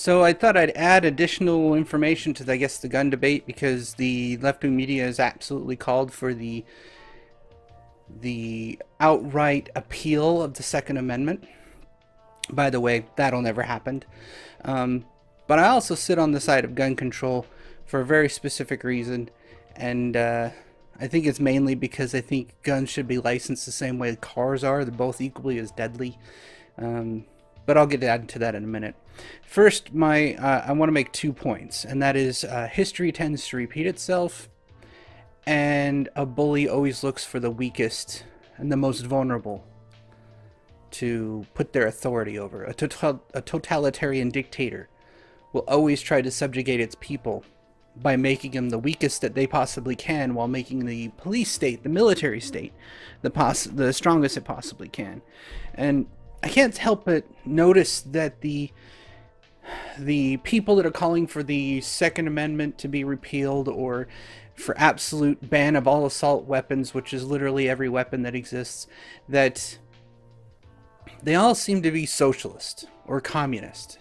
So I thought I'd add additional information to, I guess, the gun debate because the left-wing media has absolutely called for the outright appeal of the Second Amendment. By the way, that'll never happen. Um, but I also sit on the side of gun control for a very specific reason, and I think it's mainly because I think guns should be licensed the same way cars are. They're both equally as deadly. Um, but I'll get into that in a minute. First, I want to make 2 points, and that is history tends to repeat itself, and a bully always looks for the weakest and the most vulnerable to put their authority over. A totalitarian dictator will always try to subjugate its people by making them the weakest that they possibly can, while making the police state, the military state, the strongest it possibly can. And I can't help but notice that the people that are calling for the Second Amendment to be repealed, or for absolute ban of all assault weapons, which is literally every weapon that exists, that they all seem to be socialist or communist.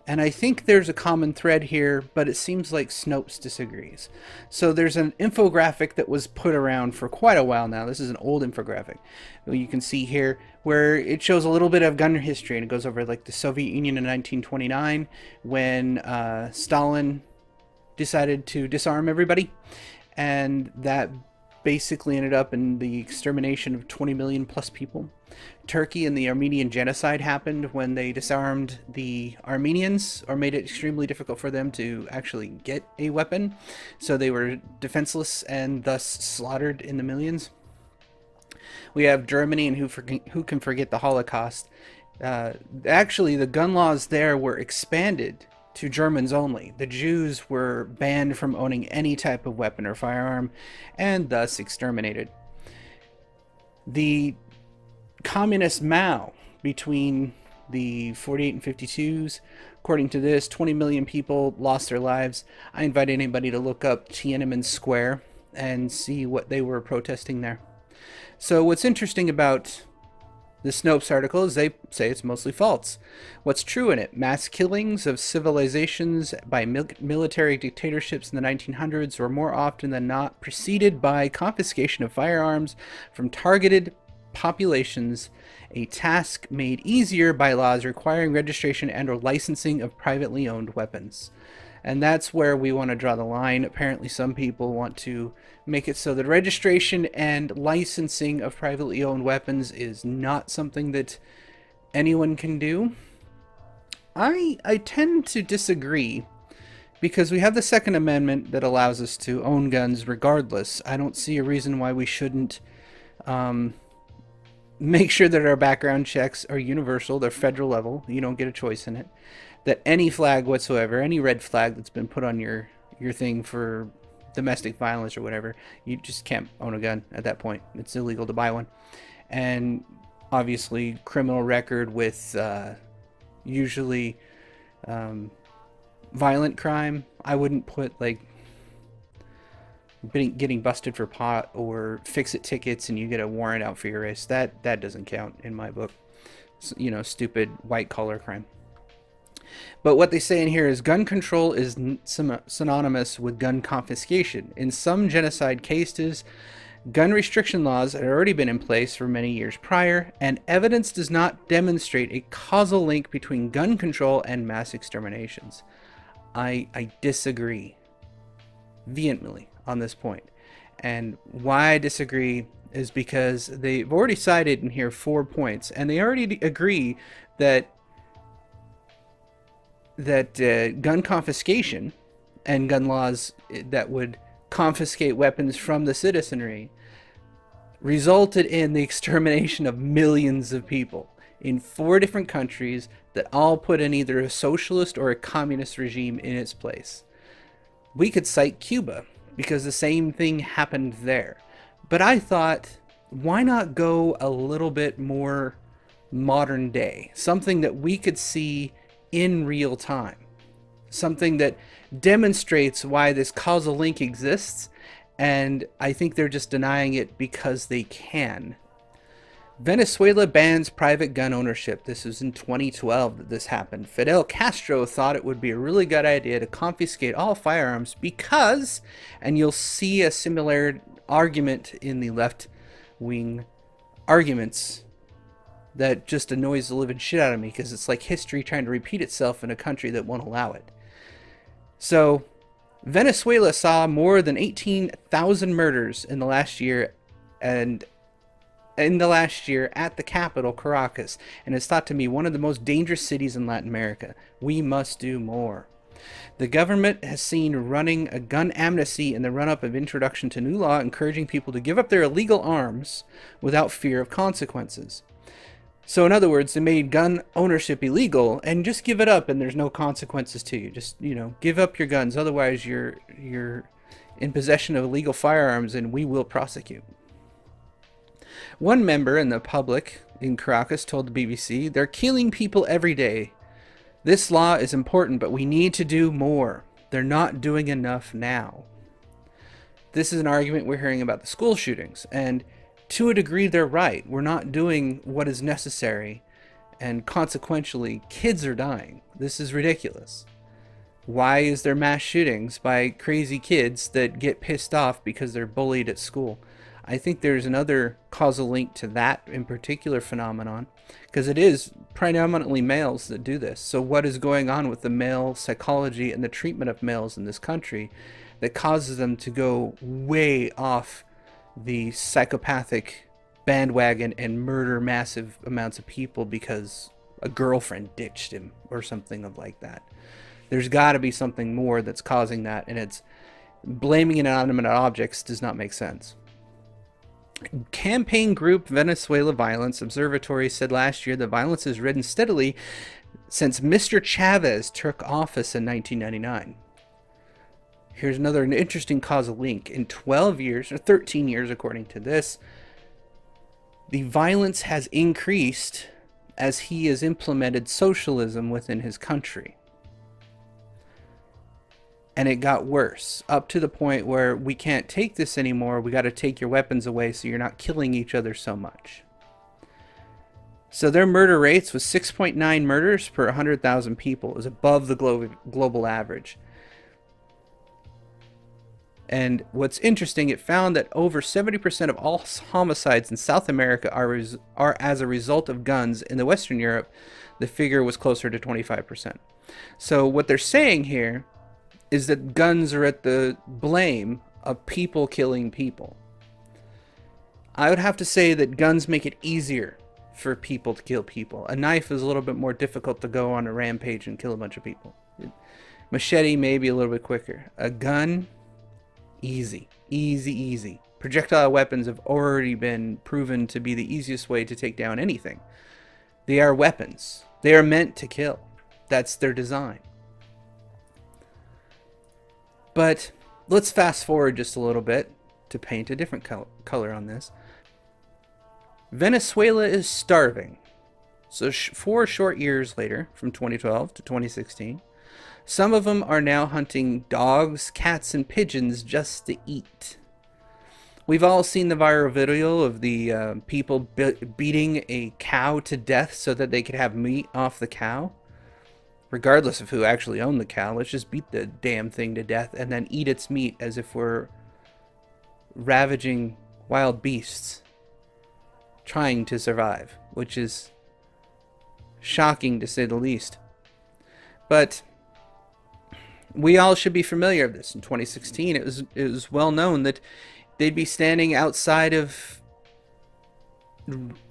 And I think there's a common thread here, but it seems like Snopes disagrees. So there's an infographic that was put around for quite a while now. This is an old infographic. You can see here where it shows a little bit of gun history, and it goes over like the Soviet Union in 1929 when Stalin decided to disarm everybody, and that basically ended up in the extermination of 20 million plus people. Turkey and the Armenian genocide happened when they disarmed the Armenians, or made it extremely difficult for them to actually get a weapon, so they were defenseless and thus slaughtered in the millions. We have Germany, and who can forget the Holocaust. Actually, the gun laws there were expanded to Germans only. The Jews were banned from owning any type of weapon or firearm, and thus exterminated. The communist Mao, between the 48 and 52s, according to this, 20 million people lost their lives. I invite anybody to look up Tiananmen Square and see what they were protesting there. So what's interesting about the Snopes article is they say it's mostly false. What's true in it? Mass killings of civilizations by military dictatorships in the 1900s were more often than not preceded by confiscation of firearms from targeted populations, a task made easier by laws requiring registration and or licensing of privately owned weapons. And that's where we want to draw the line. Apparently some people want to make it so that registration and licensing of privately owned weapons is not something that anyone can do. I tend to disagree, because we have the Second Amendment that allows us to own guns regardless. I don't see a reason why we shouldn't make sure that our background checks are universal, they're federal level, you don't get a choice in it. That any flag whatsoever, any red flag that's been put on your thing for domestic violence or whatever, you just can't own a gun at that point. It's illegal to buy one. And obviously criminal record with usually violent crime. I wouldn't put like getting busted for pot or fix-it tickets and you get a warrant out for your arrest. That doesn't count in my book. You know, stupid white-collar crime. But what they say in here is gun control is synonymous with gun confiscation. In some genocide cases, gun restriction laws had already been in place for many years prior, and evidence does not demonstrate a causal link between gun control and mass exterminations. I disagree vehemently on this point. And why I disagree is because they've already cited in here 4 points, and they already agree that gun confiscation and gun laws that would confiscate weapons from the citizenry resulted in the extermination of millions of people in 4 different countries that all put in either a socialist or a communist regime in its place. We could cite Cuba because the same thing happened there. But I thought, why not go a little bit more modern day? Something that we could see in real time. Something that demonstrates why this causal link exists, and I think they're just denying it because they can. Venezuela bans private gun ownership. This was in 2012 that this happened. Fidel Castro thought it would be a really good idea to confiscate all firearms because, and you'll see a similar argument in the left wing arguments that just annoys the living shit out of me, because it's like history trying to repeat itself in a country that won't allow it. So, Venezuela saw more than 18,000 murders in the last year, and at the capital, Caracas, and it's thought to be one of the most dangerous cities in Latin America. We must do more. The government has seen running a gun amnesty in the run-up of introduction to new law, encouraging people to give up their illegal arms without fear of consequences. So in other words, they made gun ownership illegal, and just give it up and there's no consequences to you. Just, give up your guns, otherwise you're in possession of illegal firearms and we will prosecute. One member in the public in Caracas told the BBC, "They're killing people every day. This law is important, but we need to do more. They're not doing enough now." This is an argument we're hearing about the school shootings, and to a degree they're right. We're not doing what is necessary, and consequentially kids are dying. This is ridiculous. Why is there mass shootings by crazy kids that get pissed off because they're bullied at school? I think there's another causal link to that in particular phenomenon, because it is predominantly males that do this. So what is going on with the male psychology and the treatment of males in this country that causes them to go way off the psychopathic bandwagon and murder massive amounts of people because a girlfriend ditched him or something like that? There's got to be something more that's causing that, and it's blaming inanimate objects does not make sense. Campaign group Venezuela Violence Observatory said last year that violence has risen steadily since Mr. Chavez took office in 1999. Here's another interesting causal link. In 12 years, or 13 years according to this, the violence has increased as he has implemented socialism within his country. And it got worse, up to the point where we can't take this anymore. We got to take your weapons away so you're not killing each other so much. So their murder rates was 6.9 murders per 100,000 people. It was above the global average. And what's interesting, it found that over 70% of all homicides in South America are as a result of guns. In the Western Europe, the figure was closer to 25%. So what they're saying here is that guns are at the blame of people killing people. I would have to say that guns make it easier for people to kill people. A knife is a little bit more difficult to go on a rampage and kill a bunch of people. Machete may be a little bit quicker. A gun, easy. Easy, easy. Projectile weapons have already been proven to be the easiest way to take down anything. They are weapons. They are meant to kill. That's their design. But let's fast forward just a little bit to paint a different color on this. Venezuela is starving. So 4 short years later, from 2012 to 2016, some of them are now hunting dogs, cats, and pigeons just to eat. We've all seen the viral video of the people beating a cow to death so that they could have meat off the cow. Regardless of who actually owned the cow, let's just beat the damn thing to death and then eat its meat as if we're ravaging wild beasts trying to survive, which is shocking to say the least. But we all should be familiar with this. In 2016, it was well known that they'd be standing outside of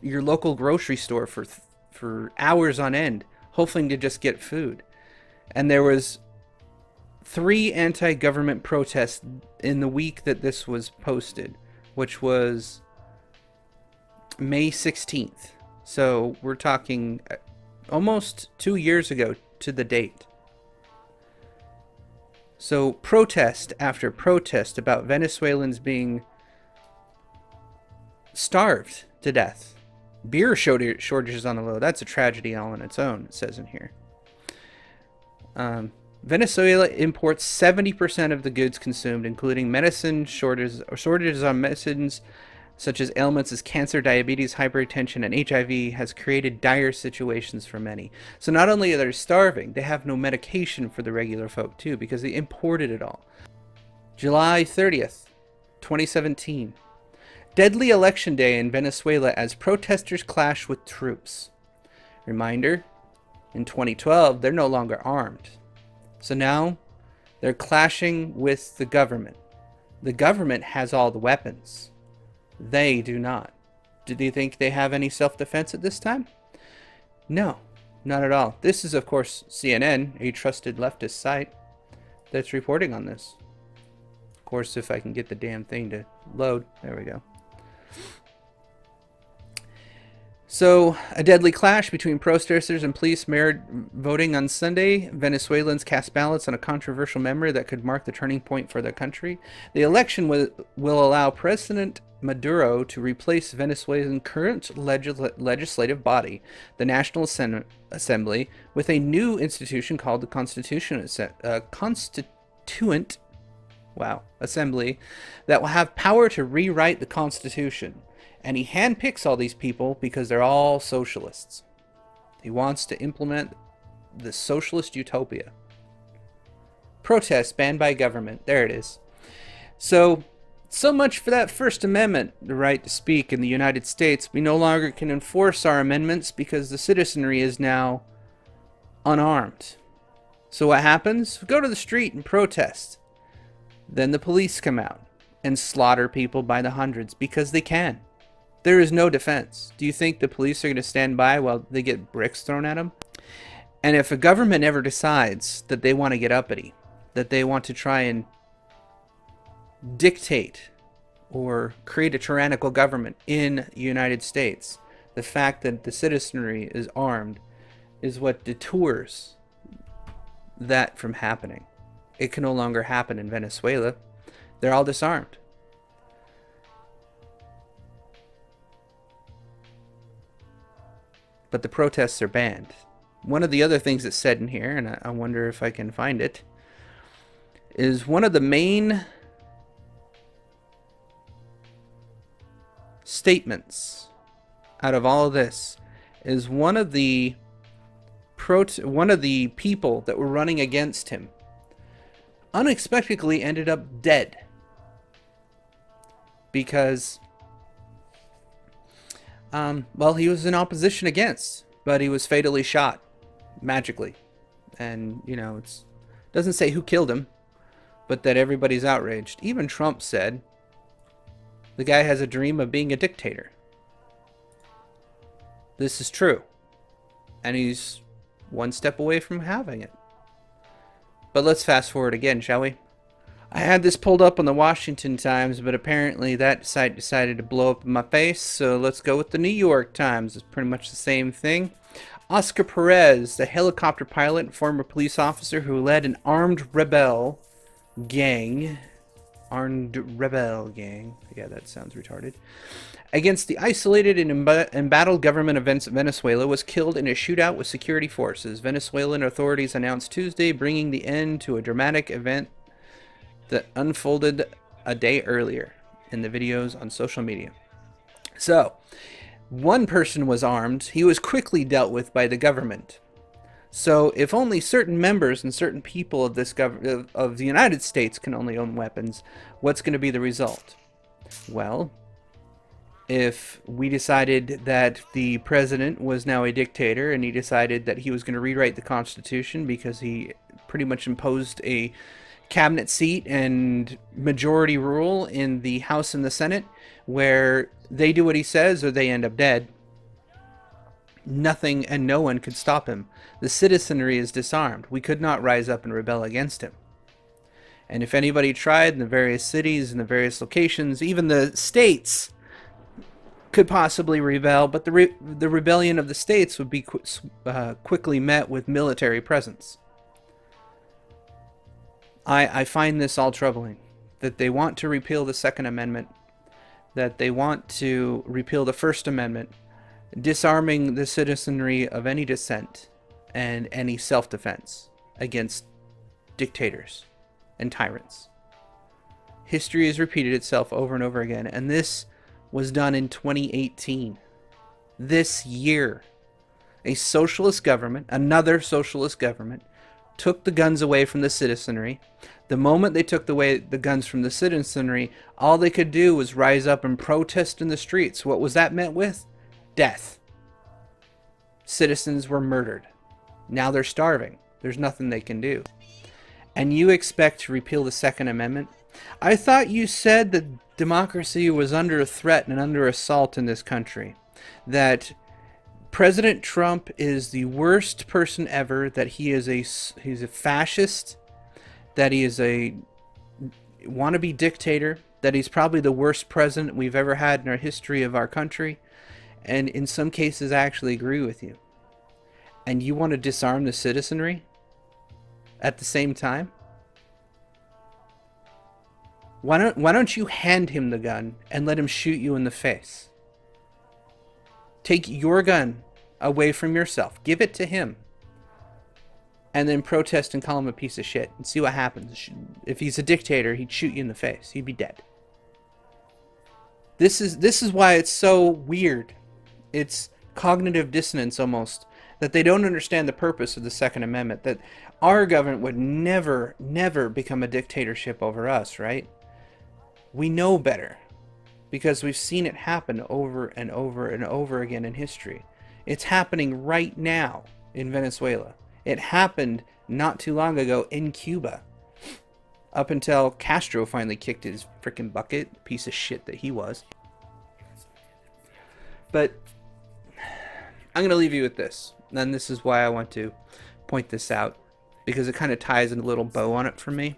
your local grocery store for hours on end, hoping to just get food. And there was 3 anti-government protests in the week that this was posted, which was May 16th. So we're talking almost 2 years ago to the date. So protest after protest about Venezuelans being starved to death. Beer shortages on the low. That's a tragedy all on its own, it says in here. Venezuela imports 70% of the goods consumed, including medicine shortages on medicines, such as ailments as cancer, diabetes, hypertension, and HIV, has created dire situations for many. So not only are they starving, they have no medication for the regular folk too, because they imported it all. July 30th, 2017. Deadly election day in Venezuela as protesters clash with troops. Reminder, in 2012, they're no longer armed. So now they're clashing with the government. The government has all the weapons. They do not. Do you think they have any self-defense at this time? No, not at all. This is, of course, CNN, a trusted leftist site that's reporting on this. Of course, if I can get the damn thing to load. There we go. So, a deadly clash between protesters and police mirrored voting on Sunday. Venezuelans cast ballots on a controversial measure that could mark the turning point for the country. The election will allow President Maduro to replace Venezuela's current legislative body, the National Assembly, with a new institution called the Constituent Assembly that will have power to rewrite the Constitution. And he handpicks all these people because they're all socialists. He wants to implement the socialist utopia. Protests banned by government. There it is. So much for that First Amendment, the right to speak in the United States. We no longer can enforce our amendments because the citizenry is now unarmed. So what happens? We go to the street and protest. Then the police come out and slaughter people by the hundreds because they can. There is no defense. Do you think the police are going to stand by while they get bricks thrown at them? And if a government ever decides that they want to get uppity, that they want to try and dictate or create a tyrannical government in the United States, the fact that the citizenry is armed is what detours that from happening. It can no longer happen in Venezuela. They're all disarmed. But the protests are banned. One of the other things that's said in here, and I wonder if I can find it, is one of the main statements out of all of this is one of the people that were running against him unexpectedly ended up dead because well, he was in opposition against, but he was fatally shot magically. And, you know, it doesn't say who killed him, but that everybody's outraged. Even Trump said the guy has a dream of being a dictator. This is true. And he's one step away from having it. But let's fast forward again, shall we? I had this pulled up on the Washington Times, but apparently that site decided to blow up in my face, so let's go with the New York Times. It's pretty much the same thing. Oscar Perez, the helicopter pilot and former police officer who led an armed rebel gang. Yeah, that sounds retarded. Against the isolated and embattled government of Venezuela, was killed in a shootout with security forces. Venezuelan authorities announced Tuesday, bringing the end to a dramatic event that unfolded a day earlier in the videos on social media. So, one person was armed. He was quickly dealt with by the government. So, if only certain members and certain people of this of the United States can only own weapons, what's going to be the result? Well, if we decided that the president was now a dictator and he decided that he was going to rewrite the Constitution because he pretty much imposed a cabinet seat and majority rule in the House and the Senate, where they do what he says or they end up dead, nothing and no one could stop him. The citizenry is disarmed. We could not rise up and rebel against him. And if anybody tried in the various cities and the various locations, even the states could possibly rebel, but the rebellion of the states would be quickly met with military presence. I find this all troubling, that they want to repeal the Second Amendment, that they want to repeal the First Amendment, disarming the citizenry of any dissent and any self-defense against dictators and tyrants. History has repeated itself over and over again, and this was done in 2018. This year, a socialist government, another socialist government, took the guns away from the citizenry. The moment they took away the guns from the citizenry, all they could do was rise up and protest in the streets. What was that met with? Death. Citizens were murdered. Now they're starving. There's nothing they can do. And you expect to repeal the Second Amendment? I thought you said that democracy was under a threat and under assault in this country. That President Trump is the worst person ever, that he's a fascist, that he is a wannabe dictator, that he's probably the worst president we've ever had in our history of our country, and in some cases I actually agree with you. And you want to disarm the citizenry at the same time? Why don't you hand him the gun and let him shoot you in the face? Take your gun away from yourself. Give it to him. And then protest and call him a piece of shit and see what happens. If he's a dictator, he'd shoot you in the face. He'd be dead. This is why it's so weird. It's cognitive dissonance almost, that they don't understand the purpose of the Second Amendment, that our government would never become a dictatorship over us, right? We know better because we've seen it happen over and over and over again in history. It's happening right now in Venezuela. It happened not too long ago in Cuba, up until Castro finally kicked his frickin' bucket, piece of shit that he was. But I'm going to leave you with this, and this is why I want to point this out, because it kind of ties a little bow on it for me.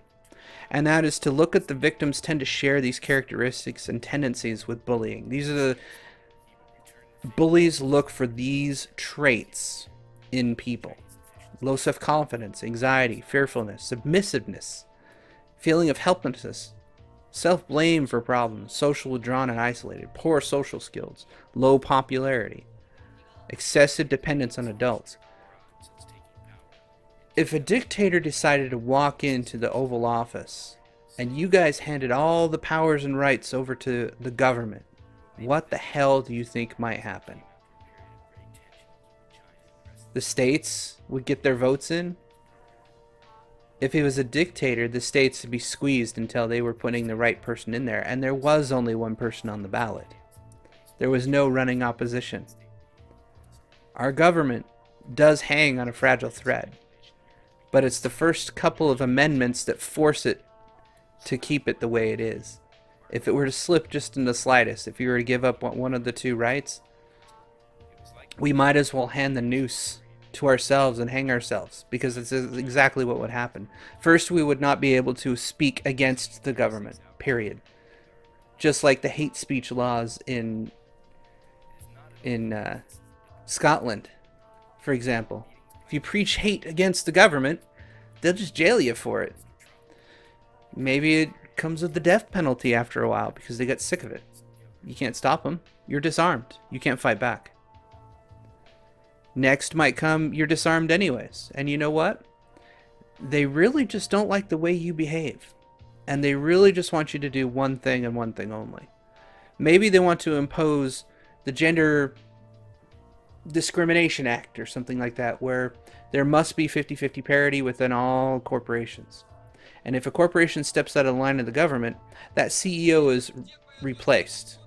And that is to look at the victims tend to share these characteristics and tendencies with bullying. These are the bullies look for these traits in people. Low self-confidence, anxiety, fearfulness, submissiveness, feeling of helplessness, self-blame for problems, social withdrawn and isolated, poor social skills, low popularity, excessive dependence on adults. If a dictator decided to walk into the Oval Office and you guys handed all the powers and rights over to the government, what the hell do you think might happen? The states would get their votes in. If he was a dictator, the states would be squeezed until they were putting the right person in there. And there was only one person on the ballot. There was no running opposition. Our government does hang on a fragile thread. But it's the first couple of amendments that force it to keep it the way it is. If it were to slip just in the slightest, if you were to give up one of the two rights, we might as well hand the noose to ourselves and hang ourselves, because it's exactly what would happen. First, we would not be able to speak against the government, period. Just like the hate speech laws in Scotland, for example. If you preach hate against the government, they'll just jail you for it. Maybe it comes with the death penalty after a while because they get sick of it. You can't stop them. You're disarmed. You can't fight back. Next might come, you're disarmed anyways. And you know what? They really just don't like the way you behave. And they really just want you to do one thing and one thing only. Maybe they want to impose the Gender Discrimination Act or something like that, where there must be 50-50 parity within all corporations. And if a corporation steps out of the line of the government, that CEO is replaced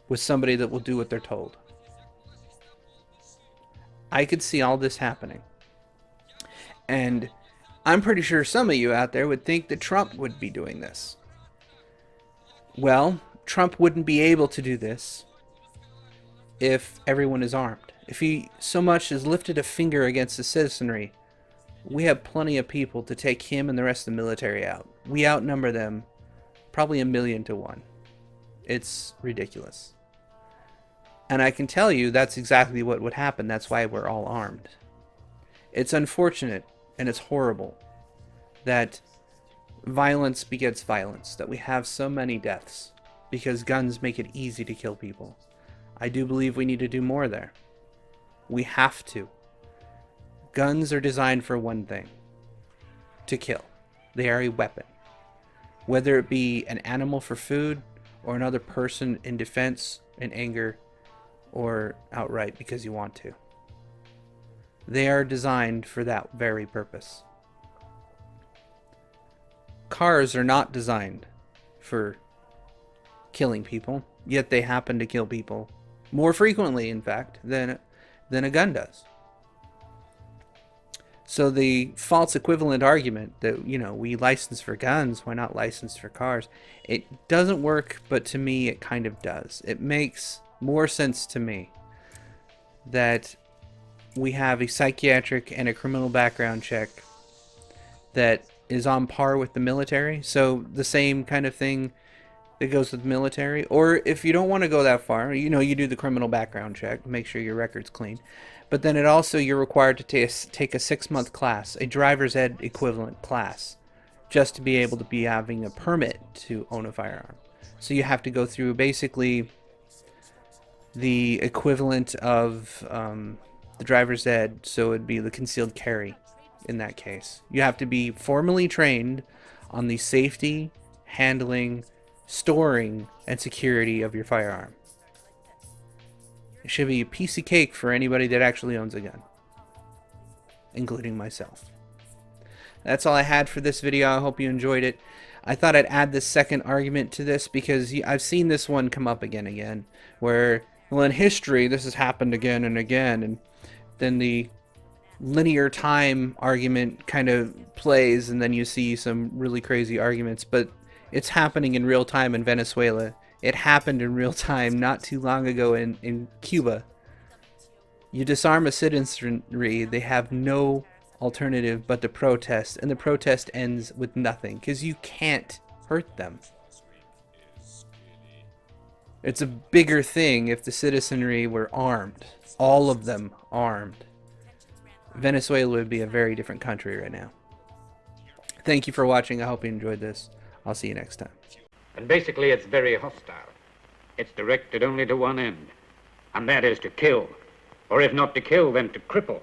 with somebody that will do what they're told. I could see all this happening. And I'm pretty sure some of you out there would think that Trump would be doing this. Well, Trump wouldn't be able to do this if everyone is armed. If he so much as lifted a finger against the citizenry, we have plenty of people to take him and the rest of the military out. We outnumber them probably 1,000,000 to 1. It's ridiculous. And I can tell you that's exactly what would happen. That's why we're all armed. It's unfortunate and it's horrible that violence begets violence, that we have so many deaths because guns make it easy to kill people. I do believe we need to do more there. We have to. Guns are designed for one thing: to kill. They are a weapon. Whether it be an animal for food or another person in defense, in anger, or outright because you want to. They are designed for that very purpose. Cars are not designed for killing people, yet they happen to kill people more frequently, in fact, than a gun does. So the false equivalent argument that, we license for guns, why not license for cars? It doesn't work, but to me it kind of does. It makes more sense to me that we have a psychiatric and a criminal background check that is on par with the military. So the same kind of thing that goes with military. Or if you don't want to go that far, you do the criminal background check, make sure your record's clean. But then you're required to take a 6-month class, a driver's ed equivalent class, just to be able to be having a permit to own a firearm. So you have to go through basically the equivalent of the driver's ed, so it'd be the concealed carry in that case. You have to be formally trained on the safety, handling, storing, and security of your firearm. It should be a piece of cake for anybody that actually owns a gun, including myself. That's all I had for this video. I hope you enjoyed it. I thought I'd add this second argument to this because I've seen this one come up again and again, where, well, in history this has happened again and again, and then the linear time argument kind of plays, and then you see some really crazy arguments. But it's happening in real time in Venezuela. It happened in real time not too long ago in Cuba. You disarm a citizenry, they have no alternative but to protest, and the protest ends with nothing because you can't hurt them. It's a bigger thing if the citizenry were armed, all of them armed. Venezuela would be a very different country right now. Thank you for watching. I hope you enjoyed this. I'll see you next time. And basically it's very hostile. It's directed only to one end, and that is to kill. Or if not to kill, then to cripple.